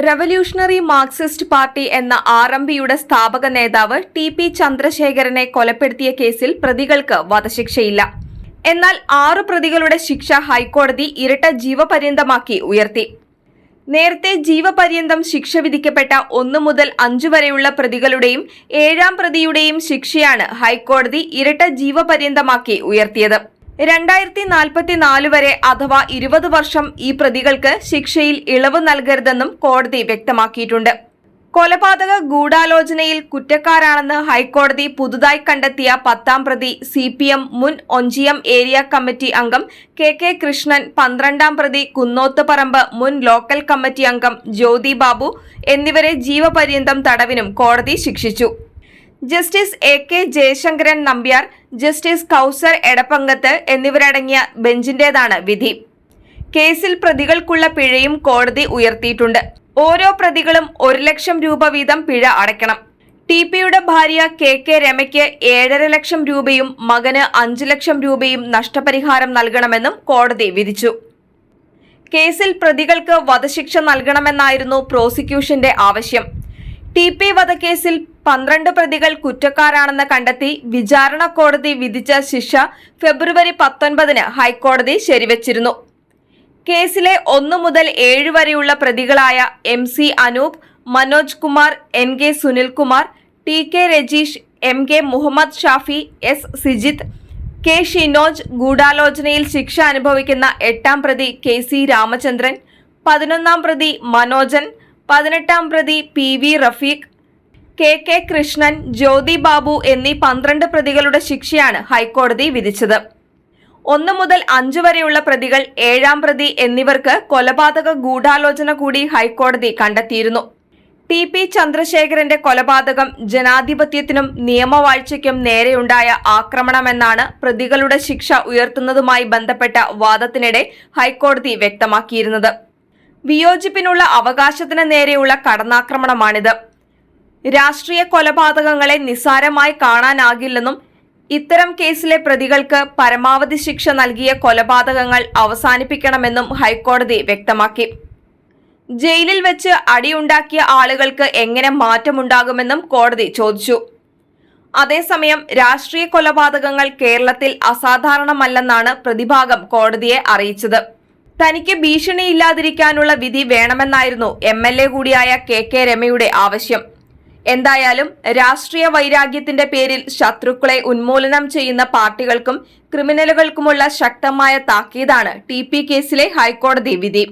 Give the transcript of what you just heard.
Revolutionary Marxist party എന്ന ആർഎംപിയുടെ സ്ഥാപക നേതാവ് ടി.പി. ചന്ദ്രശേഖരനെ കൊലപ്പെടുത്തിയ കേസിൽ പ്രതികൾക്ക് വധശിക്ഷയില്ല. എന്നാൽ 6 പ്രതികളുടെ ശിക്ഷ ഹൈക്കോടതി ഇരട്ട ജീവപര്യന്തമാക്കി ഉയർത്തി. നേരത്തെ ജീവപര്യന്തം ശിക്ഷ വിധിക്കപ്പെട്ട 1 മുതൽ 5 വരെയുള്ള പ്രതികളുടെയും 7ാം പ്രതിയുടെയും ശിക്ഷയാണ് ഹൈക്കോടതി ഇരട്ട ജീവപര്യന്തമാക്കി ഉയർത്തിയത്. 2044 വരെ അഥവാ 20 വർഷം ഈ പ്രതികൾക്ക് ശിക്ഷയിൽ ഇളവ് നൽകരുതെന്നും കോടതി വ്യക്തമാക്കിയിട്ടുണ്ട്. കൊലപാതക ഗൂഢാലോചനയിൽ കുറ്റക്കാരാണെന്ന് ഹൈക്കോടതി പുതുതായി കണ്ടെത്തിയ 10ാം പ്രതി CPM മുൻ ഒഞ്ചിയം ഏരിയ കമ്മിറ്റി അംഗം കെ കൃഷ്ണൻ, 12ാം പ്രതി കുന്നോത്തുപറമ്പ് മുൻ ലോക്കൽ കമ്മിറ്റി അംഗം ജ്യോതി ബാബു എന്നിവരെ ജീവപര്യന്തം തടവിനും കോടതി ശിക്ഷിച്ചു. Justice AK Jayasankaran Nambiar, justice Kauser Edappagath എന്നിവരടങ്ങിയ ബെഞ്ചിന്റേതാണ് വിധി. കേസിൽ പ്രതികൾക്കുള്ള പിഴയും കോടതി ഉയർത്തിയിട്ടുണ്ട്. ഓരോ പ്രതികളും 1 ലക്ഷം രൂപ വീതം പിഴ അടയ്ക്കണം. ടി.പിയുടെ ഭാര്യ KK രമയ്ക്ക് 7.5 ലക്ഷം രൂപയും മകന് 5 ലക്ഷം രൂപയും നഷ്ടപരിഹാരം നൽകണമെന്നും കോടതി വിധിച്ചു. കേസിൽ പ്രതികൾക്ക് വധശിക്ഷ നൽകണമെന്നായിരുന്നു പ്രോസിക്യൂഷന്റെ ആവശ്യം. ടി.പി വധക്കേസിൽ 12 പ്രതികൾ കുറ്റക്കാരാണെന്ന് കണ്ടെത്തി വിചാരണ കോടതി വിധിച്ച ശിക്ഷ ഫെബ്രുവരി 19 ഹൈക്കോടതി ശരിവച്ചിരുന്നു. കേസിലെ 1 മുതൽ 7 വരെയുള്ള പ്രതികളായ MC Anoop, Manoj Kumar, NK Sunilkumar, TK Rajeesh, MK Muhammad Shafi, S Sijith, K Shinoj, ഗൂഢാലോചനയിൽ ശിക്ഷ അനുഭവിക്കുന്ന 8ാം പ്രതി KC രാമചന്ദ്രൻ, 11ാം പ്രതി മനോജൻ, 18ാം പ്രതി PV റഫീഖ്, KK കൃഷ്ണൻ, ജ്യോതി ബാബു എന്നീ 12 പ്രതികളുടെ ശിക്ഷയാണ് ഹൈക്കോടതി വിധിച്ചത്. 1 മുതൽ 5 വരെയുള്ള പ്രതികൾ, 7ാം പ്രതി എന്നിവർക്ക് കൊലപാതക ഗൂഢാലോചന കൂടി ഹൈക്കോടതി കണ്ടെത്തിയിരുന്നു. ടി.പി. ചന്ദ്രശേഖരന്റെ കൊലപാതകം ജനാധിപത്യത്തിനും നിയമവാഴ്ചയ്ക്കും നേരെയുണ്ടായ ആക്രമണമെന്നാണ് പ്രതികളുടെ ശിക്ഷ ഉയർത്തുന്നതുമായി ബന്ധപ്പെട്ട വാദത്തിനിടെ ഹൈക്കോടതി വ്യക്തമാക്കിയിരുന്നത്. വിയോജിപ്പിനുള്ള അവകാശത്തിന് നേരെയുള്ള കടന്നാക്രമണമാണിത്. രാഷ്ട്രീയ കൊലപാതകങ്ങളെ നിസ്സാരമായി കാണാനാകില്ലെന്നും ഇത്തരം കേസിലെ പ്രതികൾക്ക് പരമാവധി ശിക്ഷ നൽകിയ കൊലപാതകങ്ങൾ അവസാനിപ്പിക്കണമെന്നും ഹൈക്കോടതി വ്യക്തമാക്കി. ജയിലിൽ വെച്ച് അടിയുണ്ടാക്കിയ ആളുകൾക്ക് എങ്ങനെ മാറ്റമുണ്ടാകുമെന്നും കോടതി ചോദിച്ചു. അതേസമയം രാഷ്ട്രീയ കൊലപാതകങ്ങൾ കേരളത്തിൽ അസാധാരണമല്ലെന്നാണ് പ്രതിഭാഗം കോടതിയെ അറിയിച്ചത്. തനിക്ക് ഭീഷണിയില്ലാതിരിക്കാനുള്ള വിധി വേണമെന്നായിരുന്നു MLA കൂടിയായ KK രമയുടെ ആവശ്യം. എന്തായാലും രാഷ്ട്രീയ വൈരാഗ്യത്തിന്റെ പേരിൽ ശത്രുക്കളെ ഉന്മൂലനം ചെയ്യുന്ന പാർട്ടികൾക്കും ക്രിമിനലുകൾക്കുമുള്ള ശക്തമായ താക്കീതാണ് ടി.പി കേസിലെ ഹൈക്കോടതി വിധി.